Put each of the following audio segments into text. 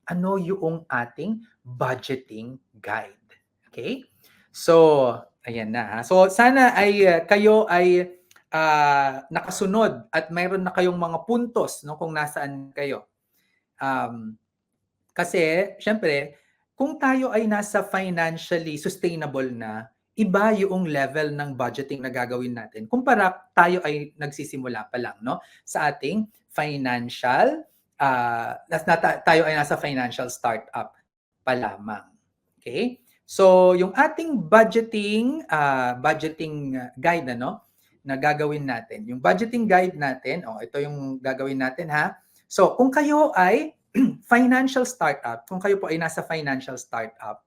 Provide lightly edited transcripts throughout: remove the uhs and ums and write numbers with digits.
ano yung ating budgeting guide. Okay? So, ayan na ha. So, sana ay kayo ay nakasunod at mayroon na kayong mga puntos no, kung nasaan kayo. Um, Kasi siyempre, kung tayo ay nasa financially sustainable na, iba yung level ng budgeting na gagawin natin kumpara tayo ay nagsisimula pa lang 'no, sa ating financial, tayo ay nasa financial startup pa lamang. Okay. So, yung ating budgeting guide ano, na gagawin natin. Yung budgeting guide natin, ito yung gagawin natin ha. So, kung kayo ay financial startup, kung kayo po ay nasa financial startup,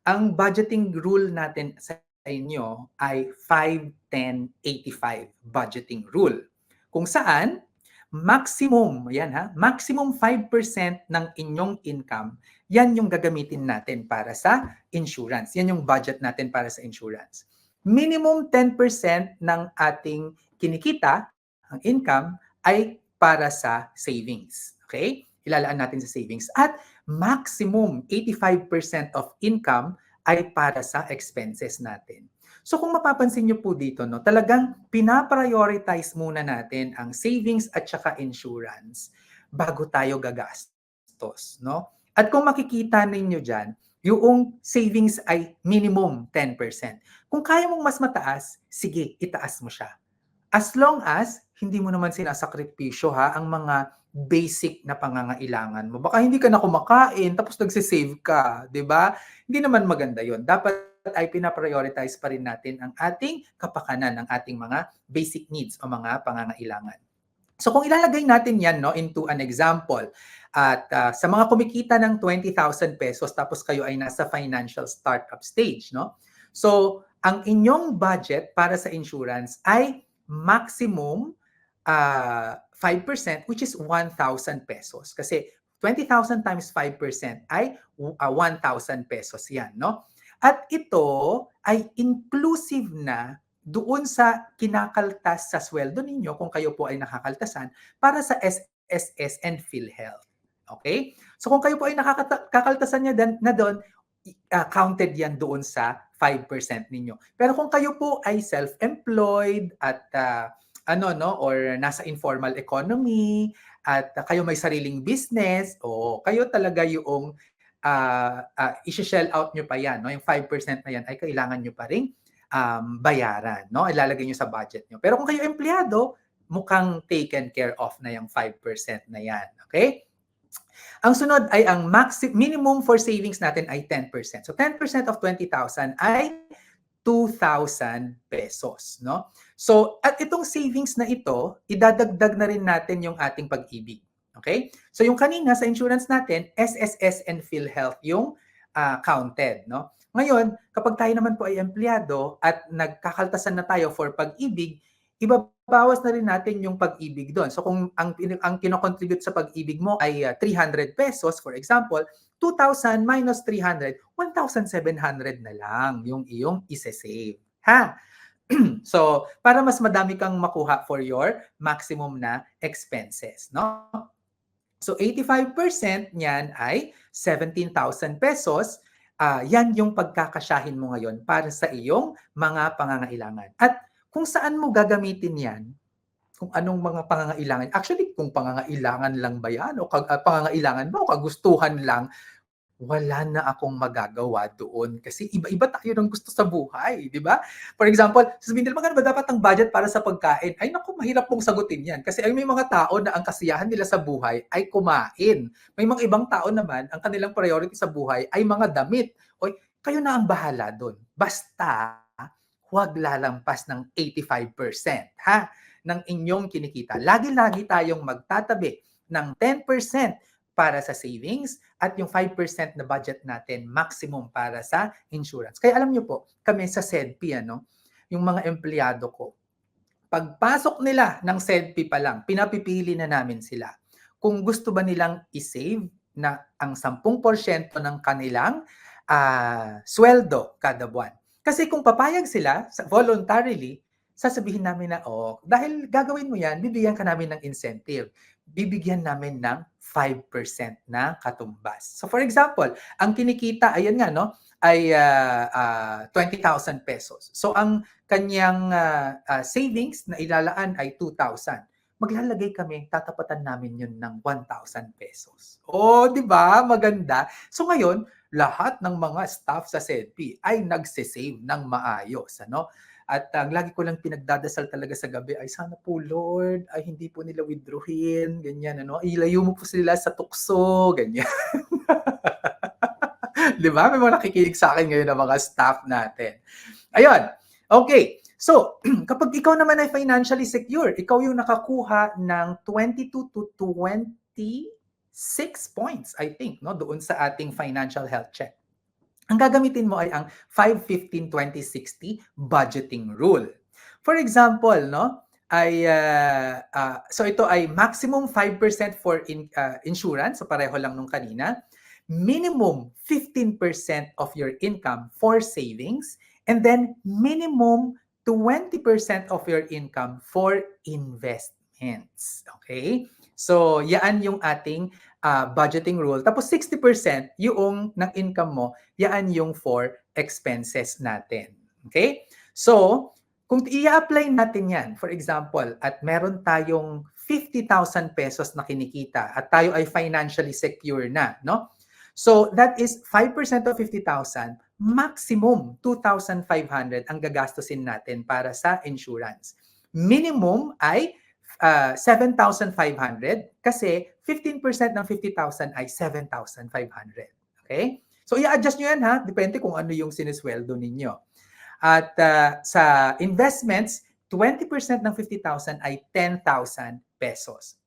ang budgeting rule natin sa inyo ay 5-10-85 budgeting rule. Kung saan, maximum, yan ha, maximum 5% ng inyong income, yan yung gagamitin natin para sa insurance. Yan yung budget natin para sa insurance. Minimum 10% ng ating kinikita, ang income, ay para sa savings. Okay? Ilalaan natin sa savings. At maximum 85% of income ay para sa expenses natin. So kung mapapansin niyo po dito, no, talagang pinaprioritize muna natin ang savings at saka insurance bago tayo gagastos. No? At kung makikita ninyo dyan, yung savings ay minimum 10%. Kung kaya mong mas mataas, sige, itaas mo siya. As long as hindi mo naman sinasakripisyo ha ang mga basic na pangangailangan mo. Baka hindi ka na kumakain tapos nagse-save ka, 'di ba? Hindi naman maganda 'yon. Dapat ay pina-prioritize pa rin natin ang ating kapakanan, ang ating mga basic needs o mga pangangailangan. So kung ilalagay natin 'yan no into an example at sa mga kumikita ng 20,000 pesos tapos kayo ay nasa financial startup stage no. So ang inyong budget para sa insurance ay maximum 5% which is 1,000 pesos. Kasi 20,000 times 5% ay 1,000 pesos yan, no? At ito ay inclusive na doon sa kinakaltas sa sweldo ninyo kung kayo po ay nakakaltasan para sa SSS and PhilHealth. Okay? So kung kayo po ay nakakakaltasan niya na doon, counted yan doon sa 5% ninyo. Pero kung kayo po ay self-employed at or nasa informal economy at kayo may sariling business o kayo talaga yung i-shell out nyo pa yan, no? Yung 5% na yan ay kailangan nyo pa ring bayaran, no? Ilalagay nyo sa budget nyo. Pero kung kayo empleyado, mukhang taken care of na yung 5% na yan. Okay? Ang sunod ay ang minimum for savings natin ay 10%. So 10% of 20,000 ay 2,000 pesos, no? So, at itong savings na ito, idadagdag na rin natin yung ating pag-ibig. Okay? So, yung kanina sa insurance natin, SSS and PhilHealth yung counted, no? Ngayon, kapag tayo naman po ay empleyado at nagkakaltasan na tayo for pag-ibig, ibabawas na rin natin yung pag-ibig doon. So, kung ang kinocontribute sa pag-ibig mo ay 300 pesos, for example, 2,000 minus 300, 1,700 na lang yung iyong ise-save. Ha? So, para mas madami kang makuha for your maximum na expenses, no? So, 85% niyan ay 17,000 pesos. Yan yung pagkakasyahin mo ngayon para sa iyong mga pangangailangan. At kung saan mo gagamitin yan, kung anong mga pangangailangan. Actually, kung pangangailangan lang ba yan o pangangailangan ba o kagustuhan lang, wala na akong magagawa doon kasi iba-iba tayo ng gusto sa buhay, di ba? For example, sabihin nila, magkano ba dapat ang budget para sa pagkain? Ay naku, mahirap pong sagutin yan kasi ay may mga tao na ang kasiyahan nila sa buhay ay kumain. May mga ibang tao naman, ang kanilang priority sa buhay ay mga damit. O, kayo na ang bahala doon. Basta, huwag lalampas ng 85%, ha? Ng inyong kinikita. Lagi-lagi tayong magtatabi ng 10% para sa savings at yung 5% na budget natin maximum para sa insurance. Kaya alam niyo po, kami sa SEDPI, yung mga empleyado ko, pagpasok nila ng SEDPI pa lang, pinapipili na namin sila kung gusto ba nilang i-save na ang 10% ng kanilang sweldo kada buwan. Kasi kung papayag sila voluntarily, sasabihin namin na, dahil gagawin mo yan, bibigyan ka namin ng incentive. Bibigyan namin ng 5% na katumbas. So for example, ang kinikita, ayan nga, no, ay 20,000 pesos. So ang kanyang savings na ilalaan ay 2,000. Maglalagay kami, tatapatan namin yun ng 1,000 pesos. Oh, di ba? Maganda. So ngayon, lahat ng mga staff sa SEDPI ay nagse-save ng maayos, ano? At ang lagi ko lang pinagdadasal talaga sa gabi ay sana po Lord ay hindi po nila withdrawin, ganyan ano. Ilayo mo po sila sa tukso, ganyan. 'Di ba? May mga nakikinig sa akin ngayon ng mga staff natin. Ayun. Okay. So, kapag ikaw naman ay financially secure, ikaw yung nakakuha ng 22 to 26 points, I think, no, doon sa ating financial health check. Ang gagamitin mo ay ang 5-15-20-60 budgeting rule. For example, no, ay so ito ay maximum 5% for insurance, so pareho lang nung kanina. Minimum 15% of your income for savings, and then minimum 20% of your income for investments. Okay? So, yan yung ating budgeting rule. Tapos 60% yung ng income mo, yan yung for expenses natin. Okay? So, kung i-apply natin yan, for example, at meron tayong 50,000 pesos na kinikita at tayo ay financially secure na, no? So, that is 5% of 50,000, maximum 2,500 ang gagastusin natin para sa insurance. Minimum ay 7,500 kasi 15% ng 50,000 ay 7,500. Okay? So, i-adjust nyo yan ha. Depende kung ano yung sinisweldo ninyo. At sa investments, 20% ng 50,000 ay 10,000 pesos.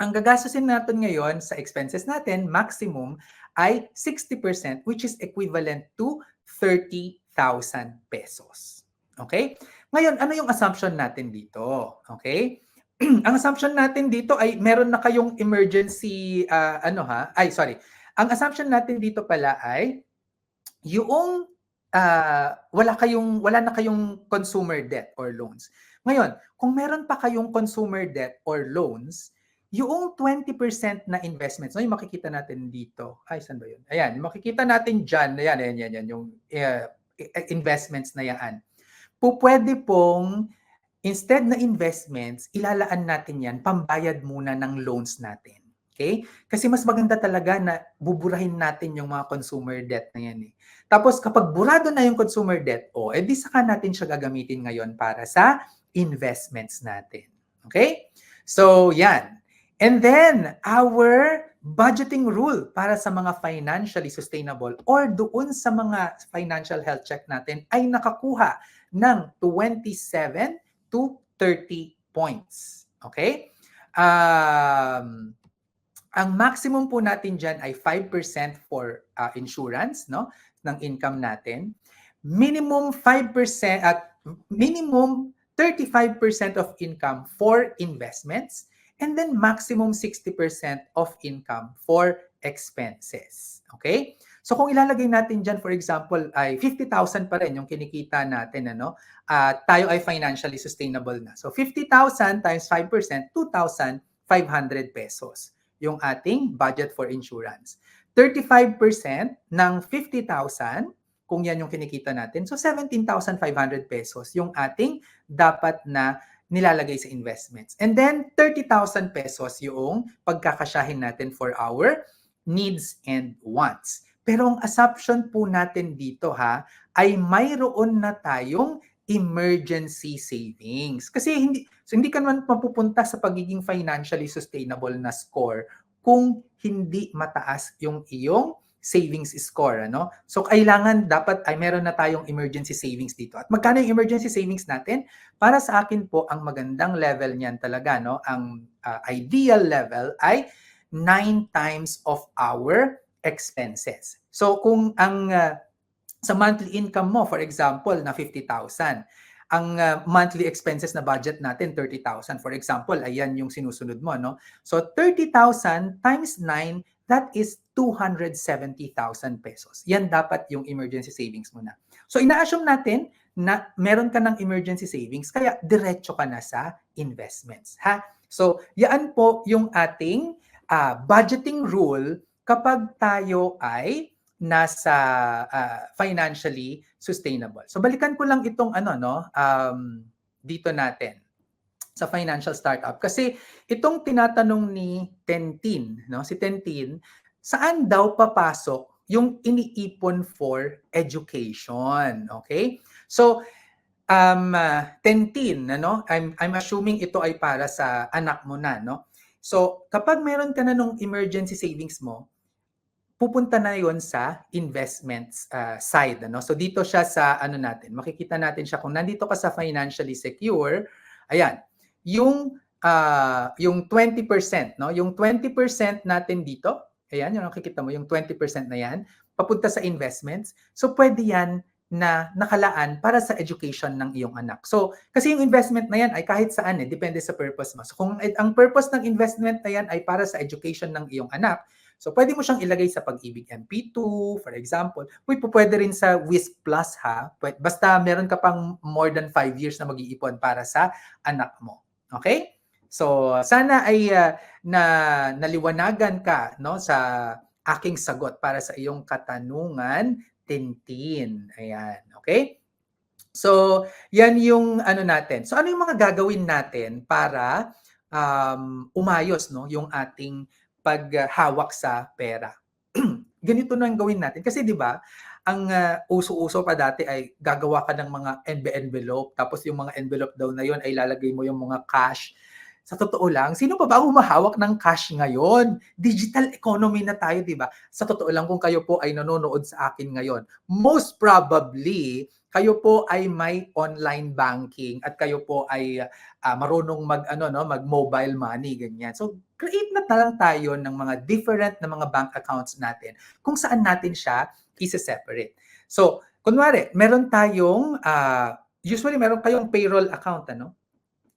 Ang gagastusin natin ngayon sa expenses natin, maximum, ay 60%, which is equivalent to 30,000 pesos. Okay? Ngayon, ano yung assumption natin dito? Okay? Ang assumption natin dito ay meron na kayong emergency, Ang assumption natin dito pala ay yung wala na kayong consumer debt or loans. Ngayon, kung meron pa kayong consumer debt or loans, yung 20% na investments, no, yung makikita natin dito. Ay, saan ba yun? Ayan, yung makikita natin dyan. Ayan, yung investments na yan. Pwede pong, instead na investments, ilalaan natin yan, pambayad muna ng loans natin. Okay? Kasi mas maganda talaga na buburahin natin yung mga consumer debt na yan. Tapos kapag burado na yung consumer debt, edi saka natin siya gagamitin ngayon para sa investments natin. Okay? So, yan. And then, our budgeting rule para sa mga financially sustainable or doon sa mga financial health check natin ay nakakuha ng 27 to 30 points. Okay? Ang maximum po natin dyan ay 5% for insurance, no, ng income natin. Minimum 5% at minimum 35% of income for investments, and then maximum 60% of income for expenses. Okay? So kung ilalagay natin dyan, for example, ay 50,000 pa rin yung kinikita natin, ano? Tayo ay financially sustainable na. So 50,000 times 5%, 2,500 pesos yung ating budget for insurance. 35% ng 50,000, kung yan yung kinikita natin, so 17,500 pesos yung ating dapat na nilalagay sa investments. And then 30,000 pesos yung pagkakasyahin natin for our needs and wants. Pero ang assumption po natin dito ay mayroon na tayong emergency savings. Kasi hindi ka naman mapupunta sa pagiging financially sustainable na score kung hindi mataas yung iyong savings score, ano? So kailangan dapat ay meron na tayong emergency savings dito. At magkano yung emergency savings natin? Para sa akin po ang magandang level niyan talaga, no? Ang ideal level ay 9 times of our expenses. So kung ang sa monthly income mo, for example, na 50,000, ang monthly expenses na budget natin 30,000. For example, ayan yung sinusunod mo, no? So 30,000 times 9, that is 270,000 pesos. Yan dapat yung emergency savings mo na. So ina-assume natin na meron ka ng emergency savings, kaya diretso ka na sa investments. So yan po yung ating budgeting rule kapag tayo ay nasa financially sustainable. So balikan ko lang itong dito natin sa financial startup kasi itong tinatanong ni Tentin, no? Si Tentin, saan daw papasok yung iniipon for education, okay? So Tentin, ano? I'm assuming ito ay para sa anak mo na, no? So, kapag meron ka na nung emergency savings mo, pupunta na 'yon sa investments side, ano? So dito siya sa ano natin, makikita natin siya kung nandito ka sa financially secure, ayan, yung 20%, no? Yung 20% natin dito, ayan, yung nakikita mo, yung 20% na 'yan, papunta sa investments. So pwede 'yan na nakalaan para sa education ng iyong anak. So, kasi yung investment na 'yan ay kahit saan depende sa purpose mo. So kung ang purpose ng investment na 'yan ay para sa education ng iyong anak, so pwede mo siyang ilagay sa Pag-ibig MP2, for example. Pwede rin sa WISP Plus ha. Basta meron ka pang more than 5 years na mag-iipon para sa anak mo. Okay? So sana ay naliwanagan ka no sa aking sagot para sa iyong katanungan, Tintin. Ayan, okay? So, yan yung ano natin. So, ano yung mga gagawin natin para umayos no yung ating paghawak sa pera? Ganito na ang gawin natin kasi 'di ba, ang uso-uso pa dati ay gagawa ka ng mga envelope tapos yung mga envelope daw na yon ay lalagay mo yung mga cash. Sa totoo lang, sino pa ba ang humahawak ng cash ngayon? Digital economy na tayo, 'di ba? Sa totoo lang kung kayo po ay nanonood sa akin ngayon, most probably kayo po ay may online banking at kayo po ay marunong mag mobile money ganyan. So create na lang tayo ng mga different na mga bank accounts natin kung saan natin siya i-separate. So kunwari, meron tayong usually meron kayong payroll account ano.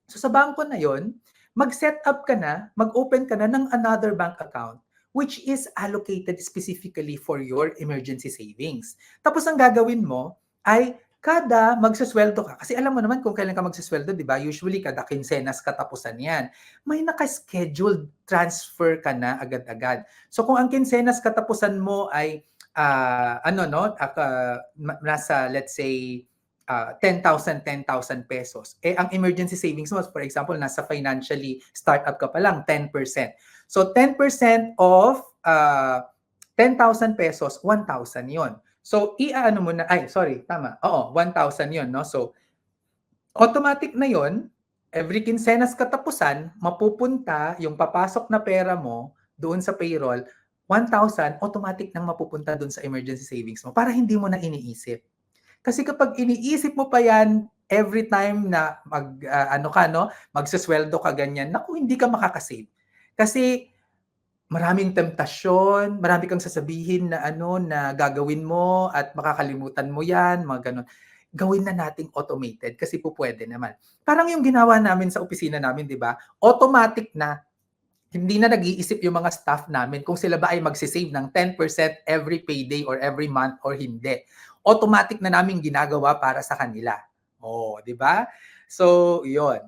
So sa bangko na 'yon, mag-set up ka na, mag-open ka na ng another bank account which is allocated specifically for your emergency savings. Tapos ang gagawin mo ay kada magsasweldo ka, kasi alam mo naman kung kailan ka magsasweldo, di ba? Usually kada kinsenas katapusan yan. May naka-scheduled transfer ka na agad-agad. So kung ang kinsenas katapusan mo ay nasa let's say 10,000 pesos. Eh, ang emergency savings mo, for example, nasa financially startup ka pa lang, 10%. So, 10% of 10,000 pesos, 1,000 yon. So, iaano mo na, ay, sorry, tama. Oo, 1,000 yon, no? So, automatic na yon, every kinsenas katapusan, mapupunta yung papasok na pera mo doon sa payroll, 1,000, automatic nang mapupunta doon sa emergency savings mo para hindi mo na iniisip. Kasi kapag iniisip mo pa yan every time na magsasweldo ka ganyan, naku, hindi ka makakasave. Kasi maraming temptasyon, marami kang sasabihin na gagawin mo at makakalimutan mo yan, mga ganon. Gawin na nating automated kasi po pwede naman. Parang yung ginawa namin sa opisina namin, di ba? Automatic na. Hindi na nag-iisip yung mga staff namin kung sila ba ay magsisave ng 10% every payday or every month or hindi. Automatic na namin ginagawa para sa kanila. Oh, di ba? So, 'yon.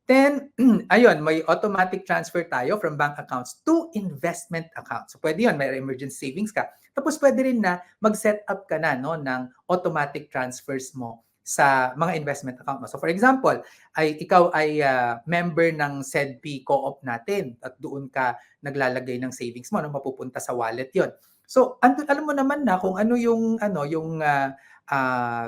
Then, ayun, may automatic transfer tayo from bank accounts to investment accounts. So, pwede 'yon, may emergency savings ka. Tapos pwede rin na mag-set up ka na ng automatic transfers mo sa mga investment account mo. So for example, ikaw ay member ng SEDP Co-op natin at doon ka naglalagay ng savings mo, mapupunta sa wallet 'yon. So, alam mo naman na kung ano yung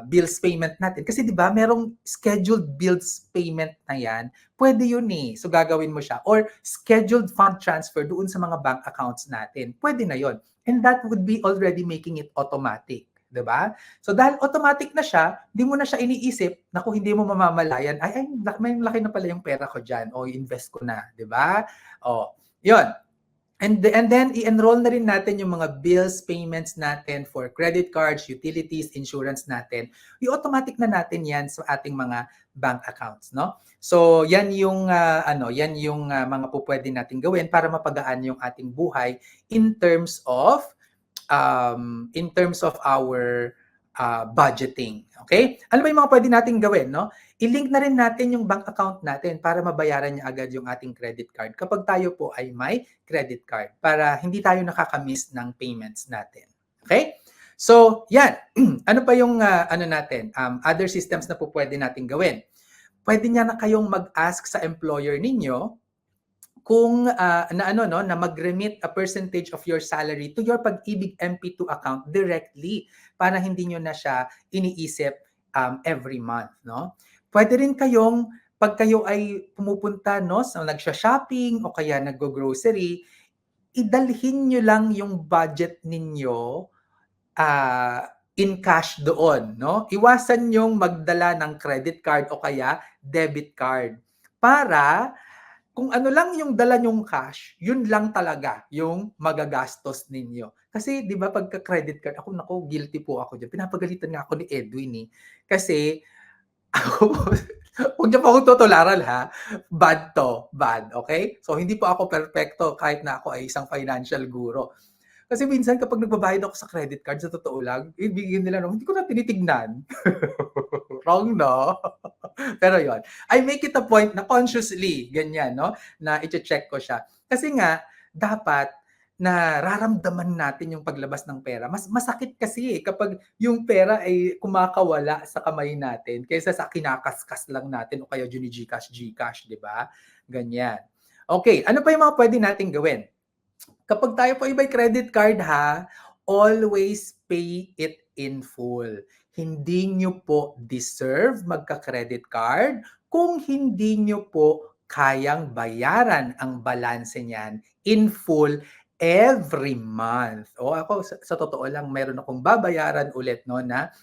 bills payment natin. Kasi 'di ba, merong scheduled bills payment na 'yan. Pwede 'yun eh. So gagawin mo siya or scheduled fund transfer doon sa mga bank accounts natin. Pwede na 'yon. And that would be already making it automatic. 'Di ba? So dahil automatic na siya, hindi mo na siya iniisip, naku, hindi mo mamamalayan, ay may laki na pala yung pera ko diyan, o invest ko na, 'di ba? Oh, 'yon. And then i-enroll na rin natin yung mga bills payments natin for credit cards, utilities, insurance natin. I-automatic na natin 'yan sa ating mga bank accounts, no? So, yan yung mga pupwede nating gawin para mapagaan yung ating buhay in terms of our budgeting. Okay? Ano ba yung mga pwede nating gawin, no? I-link na rin natin yung bank account natin para mabayaran niya agad yung ating credit card kapag tayo po ay may credit card para hindi tayo nakakamiss ng payments natin. Okay? So, yan. Ano pa yung ano natin? Other systems na po pwede nating gawin. Pwede niya na kayong mag-ask sa employer ninyo kung na mag-remit a percentage of your salary to your Pag-ibig MP2 account directly para hindi nyo na siya iniisip every month, no? Pwede rin kayong pag kayo ay pumupunta, no, so nagsha-shopping o kaya naggo-grocery, idalhin nyo lang yung budget ninyo in cash doon, no? Iwasan yung magdala ng credit card o kaya debit card para kung ano lang yung dala nyong cash, yun lang talaga yung magagastos ninyo. Kasi 'di ba pagka-credit card, ako guilty po ako diyan. Pinapagalitan nga ako ni Edwin, eh. Kasi ako huwag niyo po akong tutularan ha, bad 'to, bad, okay? So hindi po ako perpekto kahit na ako ay isang financial guro. Kasi minsan kapag nagbabayad ako sa credit card, sa totoo lang, ibigay nila 'no, hindi ko na tinitignan. Wrong 'no? Pero yon, I make it a point na consciously, ganyan, no? Na i-check ko siya. Kasi nga, dapat nararamdaman natin yung paglabas ng pera. Mas masakit kasi kapag yung pera ay kumakawala sa kamay natin kaysa sa kinakaskas lang natin o kaya Gcash, di ba? Ganyan. Okay, ano pa yung mga pwede nating gawin? Kapag tayo po ay may credit card ha, always pay it in full. Hindi nyo po deserve magka-credit card kung hindi nyo po kayang bayaran ang balanse niyan in full every month. O ako, sa totoo lang, meron akong babayaran ulit no, na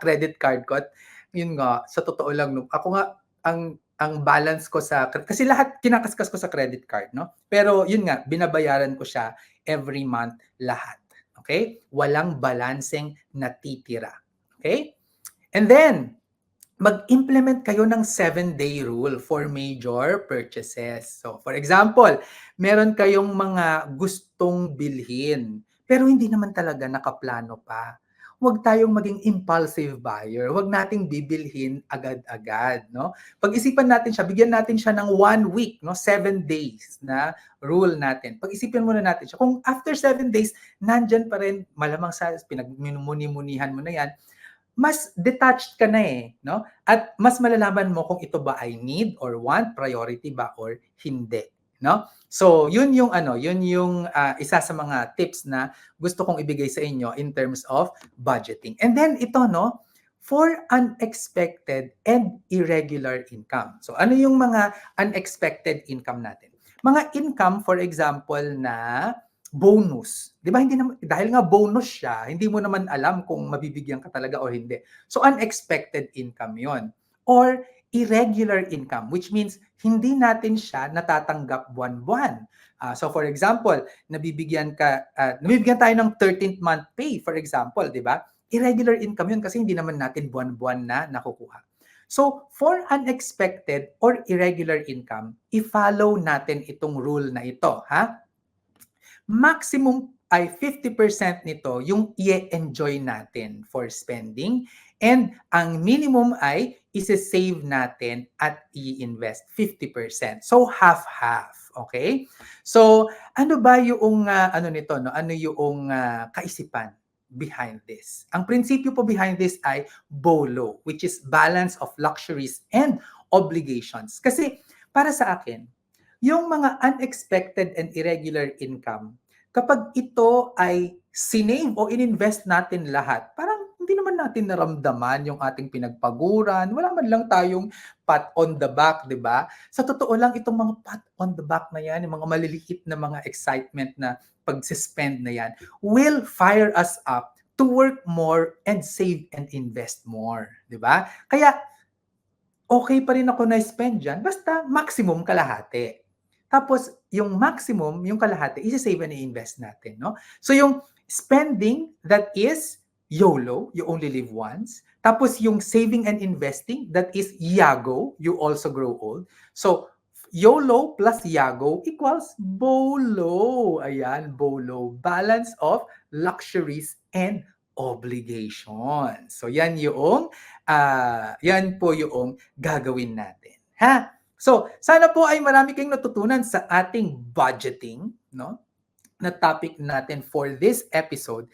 credit card ko. At yun nga, sa totoo lang, no, ako nga, ang balance ko kasi lahat kinakaskas ko sa credit card, no? Pero yun nga, binabayaran ko siya every month lahat. Okay? Walang balancing natitira. Okay? And then, mag-implement kayo ng 7-day rule for major purchases. So, for example, meron kayong mga gustong bilhin, pero hindi naman talaga nakaplano pa. Huwag tayong maging impulsive buyer. Huwag nating bibilhin agad-agad, no? Pag-isipan natin siya, bigyan natin siya ng 1 week, no? 7 days na rule natin. Pag-isipan muna natin siya. Kung after 7 days, nandyan pa rin, malamang sa pinagmuni-munihan mo na yan, mas detached ka na eh, no? At mas malalaman mo kung ito ba ay need or want, priority ba or hindi, no? So, yun yung isa sa mga tips na gusto kong ibigay sa inyo in terms of budgeting. And then ito, no, for unexpected and irregular income. So, ano yung mga unexpected income natin? Mga income, for example, na bonus. 'Di ba hindi naman dahil nga bonus siya, hindi mo naman alam kung mabibigyan ka talaga o hindi. So unexpected income 'yon. Or irregular income, which means hindi natin siya natatanggap buwan-buwan. So for example, nabibigyan tayo ng 13th month pay for example, 'di ba? Irregular income 'yun kasi hindi naman natin buwan-buwan na nakukuha. So, for unexpected or irregular income, i-follow natin itong rule na ito, ha? Maximum ay 50% nito yung i-enjoy natin for spending and ang minimum ay isi-save natin at i-invest 50%. So half-half, okay? So ano ba yung ano nito no? Ano yung kaisipan behind this? Ang prinsipyo po behind this ay BOLO, which is balance of luxuries and obligations. Kasi para sa akin, yung mga unexpected and irregular income, kapag ito ay sinave o ininvest natin lahat, parang hindi naman natin naramdaman yung ating pinagpaguran, wala man lang tayong pat on the back, di ba? Sa totoo lang, itong mga pat on the back na yan, yung mga maliliit na mga excitement na pag-spend na yan, will fire us up to work more and save and invest more, di ba? Kaya, okay pa rin ako na-spend dyan, basta maximum kalahati. Tapos, yung maximum, yung kalahati, isi-save and i-invest natin, no? So, yung spending, that is YOLO, you only live once. Tapos, yung saving and investing, that is YAGO, you also grow old. So, YOLO plus YAGO equals BOLO. Ayan, BOLO. Balance of luxuries and obligation. So yan po yung gagawin natin. Ha? So, sana po ay marami kayong natutunan sa ating budgeting, no? Na topic natin for this episode.